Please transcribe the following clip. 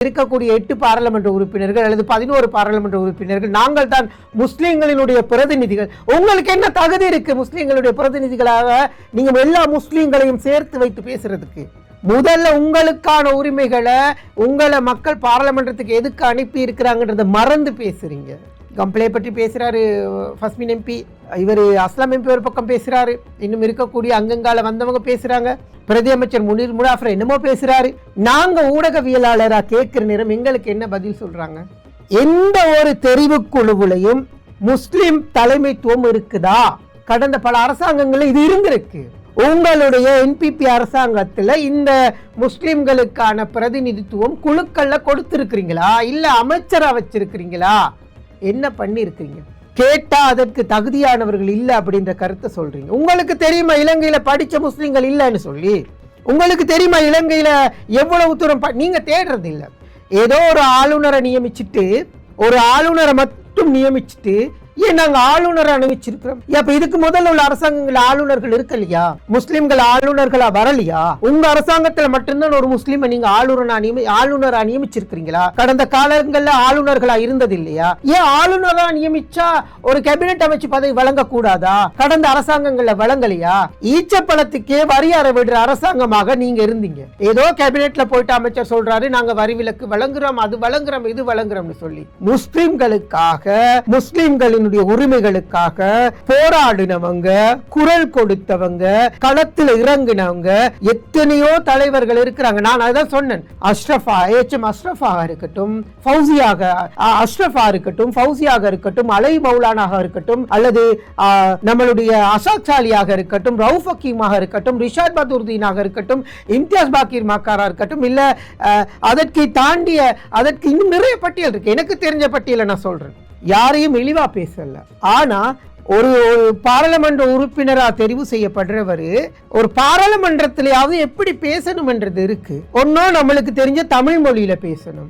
இருக்கக்கூடிய 8 பாராளுமன்ற உறுப்பினர்கள் அல்லது 11 பாராளுமன்ற உறுப்பினர்கள் நாங்கள் தான் முஸ்லிம்களினுடைய பிரதிநிதிகள். உங்களுக்கு என்ன தகுதி இருக்கு முஸ்லிம்களுடைய பிரதிநிதிகளாக நீங்க எல்லா முஸ்லிம்களையும் சேர்த்து வைத்து பேசுறதுக்கு? முதல்ல உங்களுக்கான உரிமைகளை உங்களை மக்கள் பாராளுமன்றத்துக்கு எதுக்கு அனுப்பி இருக்கிறாங்கன்றத மறந்து பேசுறீங்க. கம்பளை பற்றி பேசுறாரு ஃபஸ்மின் எம்பி, இவர் அஸ்லாம் எம்பி ஒரு பக்கம் பேசுறாரு, இன்னும் இருக்கக்கூடிய அங்கங்கால வந்தவங்க பேசுறாங்க, பிரதி அமைச்சர் முனீர் முனாஃபர் என்னமோ பேசுறாரு. நாங்க ஊடகவியலாளராக கேட்கிற நேரம் எங்களுக்கு என்ன பதில் சொல்றாங்க? எந்த ஒரு தெரிவுக்குழுவுலையும் முஸ்லிம் தலைமைத்துவம் இருக்குதா? கடந்த பல அரசாங்கங்களில் இது இருந்திருக்கு. உங்களுடைய என்பிபி அரசாங்கத்தில் இந்த முஸ்லிம்களுக்கான பிரதிநிதித்துவம் குழுக்கள்ல கொடுத்திருக்கிறீங்களா? இல்ல அமைச்சரா வச்சிருக்கிறீங்களா? என்ன பண்ணி இருக்கிறீங்க? கேட்டா அதற்கு தகுதியானவர்கள் இல்லை அப்படின்ற கருத்தை சொல்றீங்க. உங்களுக்கு தெரியுமா இலங்கையில படிச்ச முஸ்லிம்கள் இல்லைன்னு சொல்லி? உங்களுக்கு தெரியுமா இலங்கையில எவ்வளவு தூரம் நீங்க தேடுறது இல்லை. ஏதோ ஒரு ஆளுநரை நியமிச்சுட்டு ஒரு ஆளுநரை மட்டும் நியமிச்சுட்டு ஏன் நாங்க ஆளுநரை அனுப்பிச்சிருக்கிறோம்? அப்ப இதுக்கு முதல்ல உள்ள அரசாங்கங்கள் ஆளுநர்கள் இருக்கு இல்லையா? முஸ்லிம்கள் ஆளுநர்களா வரலையா? உங்க அரசாங்கத்துல மட்டும்தான் ஒரு முஸ்லிமை நீங்க ஆளுநரா நியமிச்சிருக்கிறீங்களா? கடந்த காலங்கள்ல ஆளுநர்களா இருந்தது இல்லையா? ஏன் ஆளுநரா நியமிச்சா ஒரு கேபினெட் அமைச்சு பதவி வழங்க கூடாதா? கடந்த அரசாங்கங்கள்ல வழங்கலையா? ஈச்சப்பழத்துக்கே வரியார விடுற அரசாங்கமாக நீங்க இருந்தீங்க. ஏதோ கேபினெட்ல போயிட்டு அமைச்சர் சொல்றாரு நாங்க வரி விலக்கு வழங்குறோம், அது வழங்குறோம், இது வழங்குறோம்னு சொல்லி முஸ்லிம்களுக்காக முஸ்லிம்களின் உரிமைகளுக்காக போராடினவங்க, குரல் கொடுத்தவங்க, களத்தில் இறங்கினவங்க எத்தனையோ தலைவர்கள் இருக்கிறாங்க. நான் அதான் சொன்னேன். அஷ்ரஃபா இருக்கட்டும், அஷ்ரஃபா இருக்கட்டும், ஃபௌசியாக இருக்கட்டும், அலை மௌலானாக இருக்கட்டும், அல்லது நம்மளுடைய அசாக்சாலியாக இருக்கட்டும், ரவுஃப் ஹக்கீமாக இருக்கட்டும், ரிஷாத் பதுர்தீனாக இருக்கட்டும், இம்தியாஸ் பாக்கிர் மாக்காரா இருக்கட்டும், இல்ல அதற்கு தாண்டிய அதற்கு இன்னும் நிறைய பட்டியல் இருக்கு. எனக்கு தெரிஞ்ச பட்டியலை நான் சொல்றேன். யாரையும் இழிவா பேசல. ஆனா ஒரு பாராளுமன்ற உறுப்பினரா தெரிவு செய்யப்படுறவர் ஒரு பாராளுமன்றத்திலேயாவது எப்படி பேசணும் என்றது இருக்கு. ஒன்னும் நம்மளுக்கு தெரிஞ்ச தமிழ் மொழியில பேசணும்,